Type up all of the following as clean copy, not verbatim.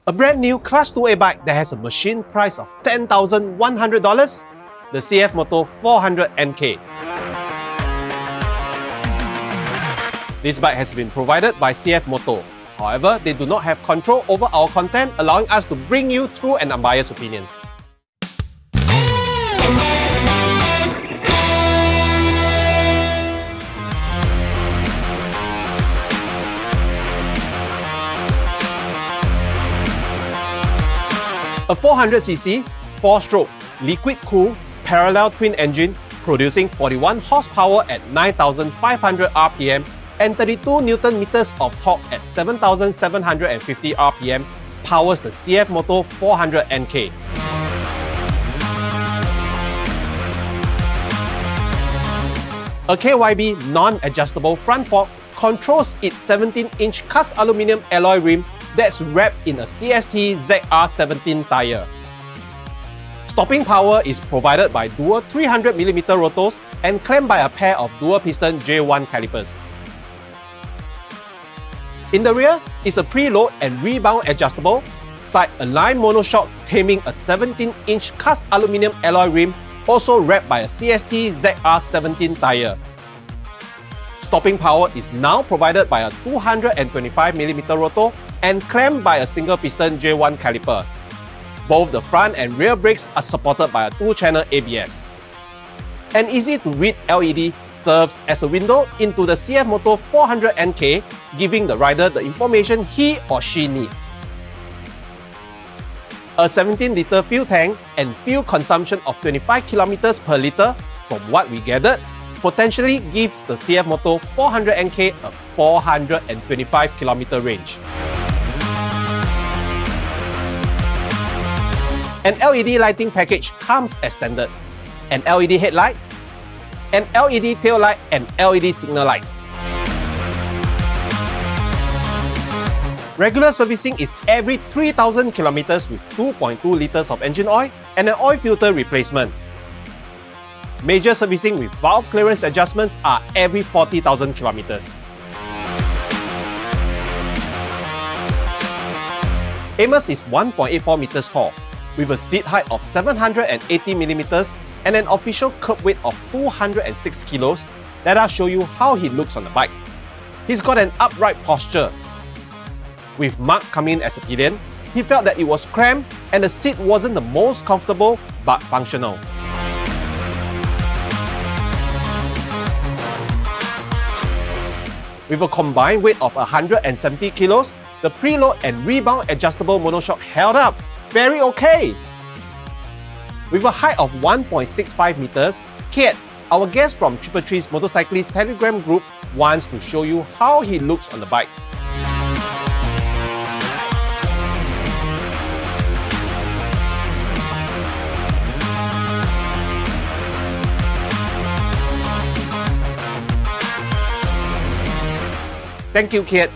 A brand new Class 2A bike that has a machine price of $10,100? The CFMOTO 400NK. This bike has been provided by CFMOTO. However, they do not have control over our content, allowing us to bring you true and unbiased opinions. A 400cc, 4-stroke, liquid-cooled, parallel twin engine producing 41 horsepower at 9,500 RPM and 32 Nm of torque at 7,750 RPM powers the CFMOTO 400NK. A KYB non-adjustable front fork controls its 17-inch cast aluminium alloy rim that's wrapped in a CST ZR17 tyre. Stopping power is provided by dual 300mm rotors and clamped by a pair of dual-piston J1 calipers. In the rear is a preload and rebound adjustable, side-aligned monoshock taming a 17-inch cast aluminium alloy rim also wrapped by a CST ZR17 tyre. Stopping power is now provided by a 225mm rotor and clamped by a single piston J1 caliper. Both the front and rear brakes are supported by a 2-channel ABS. An easy-to-read LED serves as a window into the CFMOTO 400NK, giving the rider the information he or she needs. A 17-litre fuel tank and fuel consumption of 25 km per litre, from what we gathered, potentially gives the CFMOTO 400NK a 425 km range. An LED lighting package comes as standard. An LED headlight, an LED tail light and LED signal lights. Regular servicing is every 3,000 km with 2.2 litres of engine oil and an oil filter replacement. Major servicing with valve clearance adjustments are every 40,000 km. Amos is 1.84 meters tall, with a seat height of 780mm and an official curb weight of 206 kilos. Let us show you how he looks on the bike. He's got an upright posture. With Mark coming in as a pillion, he felt that it was cramped and the seat wasn't the most comfortable but functional. With a combined weight of 170 kilos, the preload and rebound adjustable monoshock held up very okay. With a height of 1.65 meters, Kate, our guest from Tri333's Motorcyclist Telegram group, wants to show you how he looks on the bike. Thank you, Kate.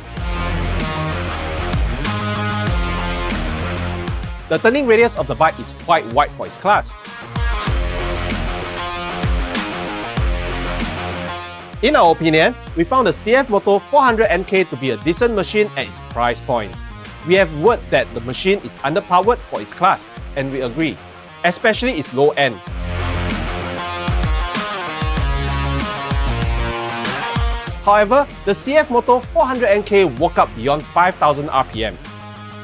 The turning radius of the bike is quite wide for its class. In our opinion, we found the CFMOTO 400NK to be a decent machine at its price point. We have word that the machine is underpowered for its class, and we agree, especially its low end. However, the CFMOTO 400NK woke up beyond 5,000 RPM,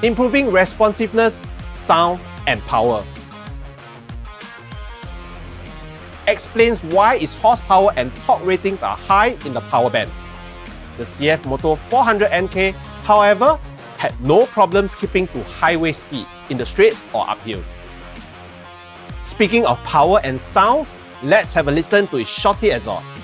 improving responsiveness, sound and power. Explains why its horsepower and torque ratings are high in the power band. The CFMOTO 400NK, however, had no problems keeping to highway speed in the straights or uphill. Speaking of power and sounds, let's have a listen to its shorty exhaust.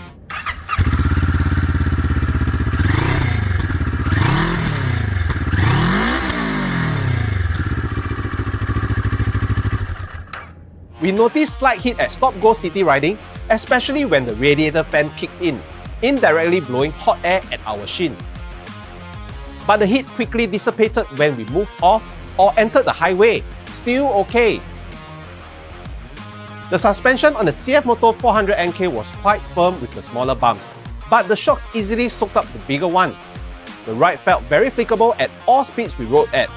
We noticed slight heat at stop-go city riding, especially when the radiator fan kicked in, indirectly blowing hot air at our shin. But the heat quickly dissipated when we moved off or entered the highway, still okay. The suspension on the CFMOTO 400NK was quite firm with the smaller bumps, but the shocks easily soaked up the bigger ones. The ride felt very flickable at all speeds we rode at.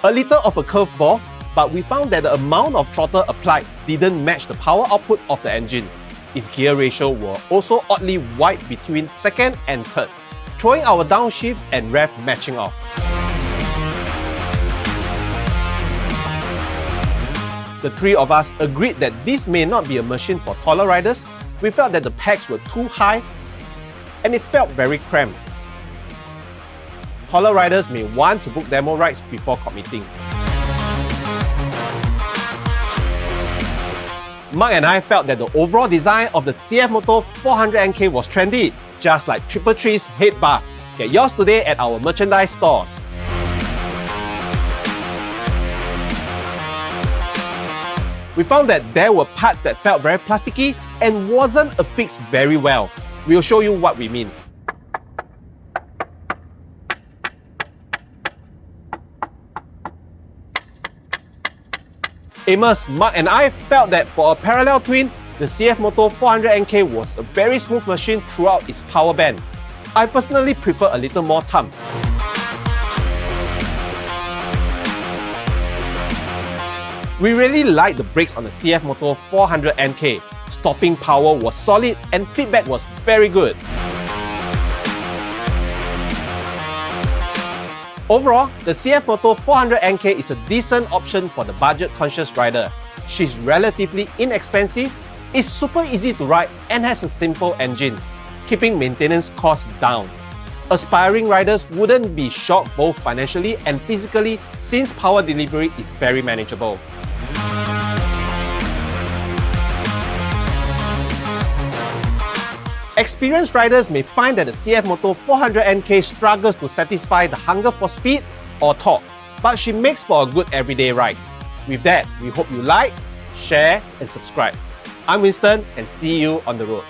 A little of a curveball, but we found that the amount of throttle applied didn't match the power output of the engine. Its gear ratio were also oddly wide between second and third, throwing our downshifts and rev matching off. The three of us agreed that this may not be a machine for taller riders. We felt that the pegs were too high and it felt very cramped. Taller riders may want to book demo rides before committing. Mark and I felt that the overall design of the CFMOTO 400NK was trendy, just like 333's head bar. Get yours today at our merchandise stores. We found that there were parts that felt very plasticky and wasn't affixed very well. We'll show you what we mean. Amos, Mark and I felt that for a parallel twin, the CFMOTO 400NK was a very smooth machine throughout its power band. I personally prefer a little more thumb. We really liked the brakes on the CFMOTO 400NK. Stopping power was solid and feedback was very good. Overall, the CFMOTO 400NK is a decent option for the budget-conscious rider. She's relatively inexpensive, is super easy to ride and has a simple engine, keeping maintenance costs down. Aspiring riders wouldn't be shocked both financially and physically since power delivery is very manageable. Experienced riders may find that the CFMOTO 400NK struggles to satisfy the hunger for speed or torque, but she makes for a good everyday ride. With that, we hope you like, share, and subscribe. I'm Winston, and see you on the road.